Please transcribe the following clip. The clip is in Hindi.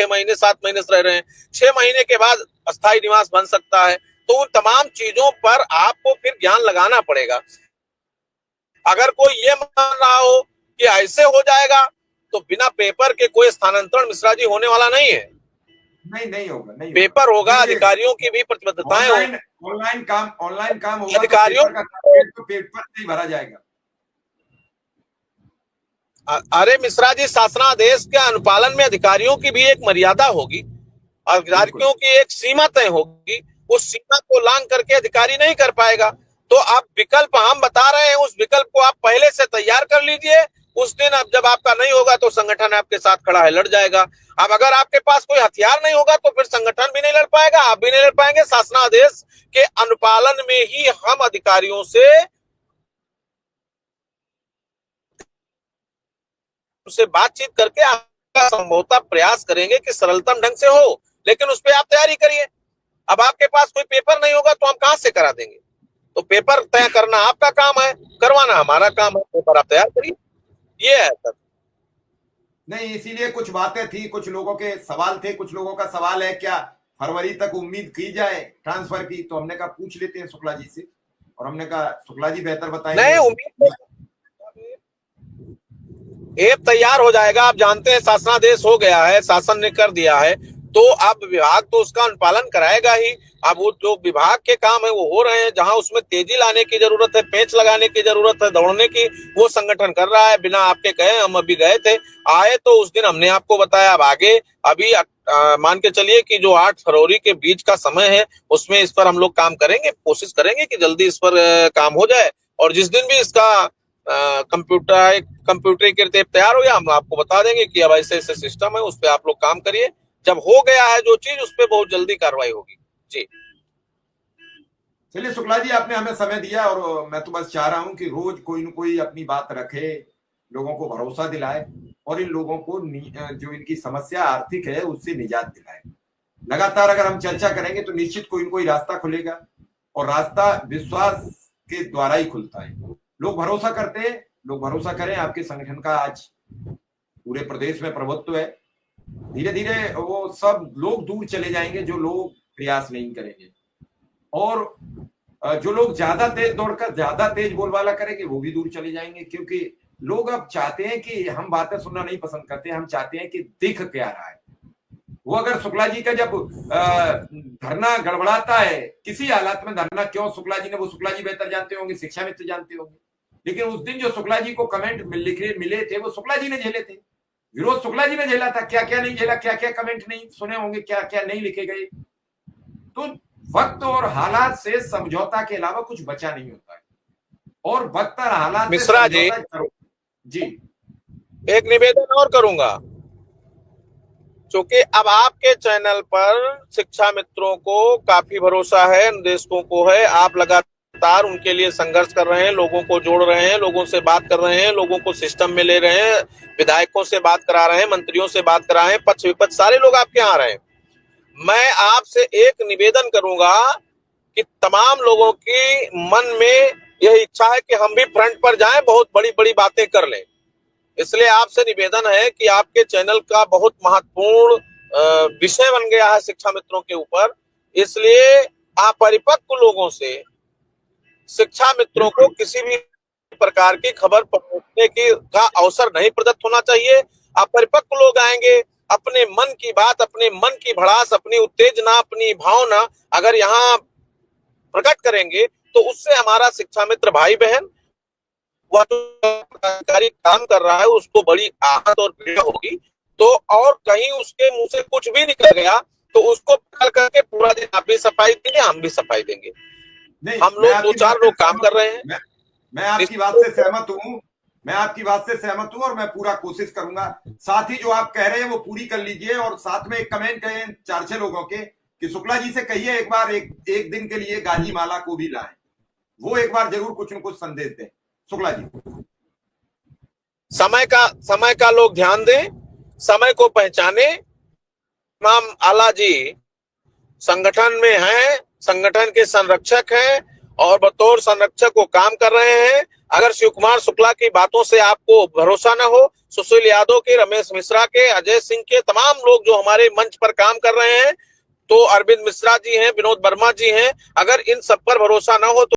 6 महीने 7 महीने से रह रहे हैं, 6 महीने के बाद अस्थायी निवास बन सकता है। तो उन तमाम चीजों पर आपको फिर ज्ञान लगाना पड़ेगा। अगर कोई ये मान रहा हो कि ऐसे हो जाएगा तो बिना पेपर के कोई स्थानांतरण मिश्रा जी होने वाला नहीं है। नहीं, नहीं होगा, नहीं होगा। पेपर होगा, देखिए, अधिकारियों की भी प्रतिबद्धताएं ऑनलाइन होंगी, ऑनलाइन काम होगा तो अधिकारियों पेपर नहीं भरा जाएगा। अरे मिश्रा जी, शासनादेश के अनुपालन में अधिकारियों की भी एक मर्यादा होगी, बिल्कुल। अधिकारियों की एक सीमा तय होगी। उस सीमा को लांघ करके अधिकारी नहीं कर पाएगा। तो आप विकल्प हम बता रहे हैं, उस विकल्प को आप पहले से तैयार कर लीजिए। उस दिन अब जब आपका नहीं होगा तो संगठन आपके साथ खड़ा है, लड़ जाएगा। अब अगर आपके पास कोई हथियार नहीं होगा तो फिर संगठन भी नहीं लड़ पाएगा, आप भी नहीं लड़ पाएंगे। शासनादेश के अनुपालन में ही हम अधिकारियों से बातचीत करके आपका संभवतः प्रयास करेंगे कि सरलतम ढंग से हो, लेकिन उस पर आप तैयारी करिए। अब आपके पास कोई पेपर नहीं होगा तो हम कहां से करा देंगे? तो पेपर तय करना आपका काम है, करवाना हमारा काम है। पेपर आप तैयार करिए, ये है सर। नहीं, इसीलिए कुछ बातें थी, कुछ लोगों के सवाल थे, कुछ लोगों का सवाल है क्या फरवरी तक उम्मीद की जाए ट्रांसफर की, तो हमने कहा पूछ लेते हैं शुक्ला जी से, और हमने कहा शुक्ला जी बेहतर बताएंगे। नहीं, उम्मीद एप तैयार हो जाएगा। आप जानते हैं शासनादेश हो गया है, शासन ने कर दिया है, तो अब विभाग तो उसका अनुपालन कराएगा ही। अब वो जो विभाग के काम है वो हो रहे हैं, जहां उसमें तेजी लाने की जरूरत है, पेंच लगाने की जरूरत है, दौड़ने की, वो संगठन कर रहा है बिना आपके कहे। हम अभी गए थे, आए तो उस दिन हमने आपको बताया। अब आगे अभी मान के चलिए कि जो 8 फरवरी के बीच का समय है उसमें इस पर हम लोग काम करेंगे, कोशिश करेंगे कि जल्दी इस पर काम हो जाए। और जिस दिन भी इसका कंप्यूटरीकृत ऐप तैयार हो गया, हम आपको बता देंगे कि अब ऐसे ऐसे सिस्टम है, उस पर आप लोग काम करिए। जब हो गया है जो चीज, उस पर बहुत जल्दी कार्रवाई होगी जी। चलिए शुक्ला जी, आपने हमें समय दिया, और मैं तो बस चाह रहा हूं कि रोज कोई न कोई अपनी बात रखे, लोगों को भरोसा दिलाए, और इन लोगों को जो इनकी समस्या आर्थिक है उससे निजात दिलाए। लगातार अगर हम चर्चा करेंगे तो निश्चित कोई न कोई रास्ता खुलेगा, और रास्ता विश्वास के द्वारा ही खुलता है। लोग भरोसा करते हैं, लोग भरोसा करें। आपके संगठन का आज पूरे प्रदेश में प्रभुत्व है। धीरे धीरे वो सब लोग दूर चले जाएंगे जो लोग प्रयास नहीं करेंगे, और जो लोग ज्यादा तेज दौड़कर ज्यादा तेज बोलबाला करेंगे वो भी दूर चले जाएंगे। क्योंकि लोग अब चाहते हैं कि हम बातें सुनना नहीं पसंद करते, हम चाहते हैं कि दिख क्या रहा है। वो अगर शुक्ला जी का जब धरना गड़बड़ाता है, किसी हालात में धरना, क्यों शुक्ला जी ने, वो शुक्ला जी बेहतर जानते होंगे, शिक्षा मित्र जानते होंगे, लेकिन उस दिन जो शुक्ला जी को कमेंट मिले थे वो शुक्ला जी ने झेले थे, विरोध शुक्ला जी ने झेला था। क्या क्या नहीं झेला, क्या क्या कमेंट नहीं सुने होंगे, क्या क्या नहीं लिखे गए। तो वक्त और हालात से समझौता के अलावा कुछ बचा नहीं होता है, और वक्त और हालात से मिश्रा जी, समझौता करो जी। एक निवेदन और करूंगा। क्योंकि अब आपके चैनल पर शिक्षा मित्रों को काफी भरोसा है, निर्देशकों को है, आप लगातार उनके लिए संघर्ष कर रहे हैं, लोगों को जोड़ रहे हैं, लोगों से बात कर रहे हैं, लोगों को सिस्टम में ले रहे हैं, विधायकों से बात करा रहे हैं, मंत्रियों से बात करा रहे हैं, पक्ष विपक्ष सारे लोग आपके यहाँ आ रहे हैं। मैं आपसे एक निवेदन करूंगा कि तमाम लोगों की मन में यह इच्छा है कि हम भी फ्रंट पर जाएं, बहुत बड़ी बड़ी बातें कर लें। इसलिए आपसे निवेदन है कि आपके चैनल का बहुत महत्वपूर्ण विषय बन गया है शिक्षा मित्रों के ऊपर, इसलिए अपरिपक्व लोगों से शिक्षा मित्रों को किसी भी प्रकार की खबर पहुंचने की का अवसर नहीं प्रदत्त होना चाहिए। अपरिपक्व लोग आएंगे, अपने मन की बात, अपने मन की भड़ास, अपनी उत्तेजना, अपनी भावना अगर यहाँ प्रकट करेंगे तो उससे हमारा शिक्षा मित्र भाई बहन, वह सरकारी काम कर रहा है, उसको बड़ी आहत और पीड़ा होगी। तो और कहीं उसके मुंह से कुछ भी निकल गया तो उसको पकड़ करके पूरा दिन आप भी सफाई देंगे, हम भी सफाई देंगे। नहीं, हम लोग 2-4 लोग काम कर रहे हैं। मैं आपकी बात से सहमत हूं, मैं आपकी बात से सहमत हूं, और मैं पूरा कोशिश करूंगा। साथ ही जो आप कह रहे हैं वो पूरी कर लीजिए, और साथ में एक कमेंट है 4-6 लोगों के कि शुक्ला जी से कहिए एक बार एक दिन के लिए गाजी माला को भी लाएं, वो एक बार जरूर कुछ न कुछ संदेश दें। शुक्ला जी, समय का लोग ध्यान दें, समय को पहचाने। इमाम आला जी संगठन में हैं, संगठन के संरक्षक हैं, और बतौर संरक्षक वो काम कर रहे हैं। अगर शिव कुमार शुक्ला की बातों से आपको भरोसा न हो, सुशील यादव के, रमेश मिश्रा के, अजय सिंह के, तमाम लोग जो हमारे मंच पर काम कर रहे हैं, तो अरविंद मिश्रा जी हैं, विनोद वर्मा जी हैं, अगर इन सब पर भरोसा न हो तो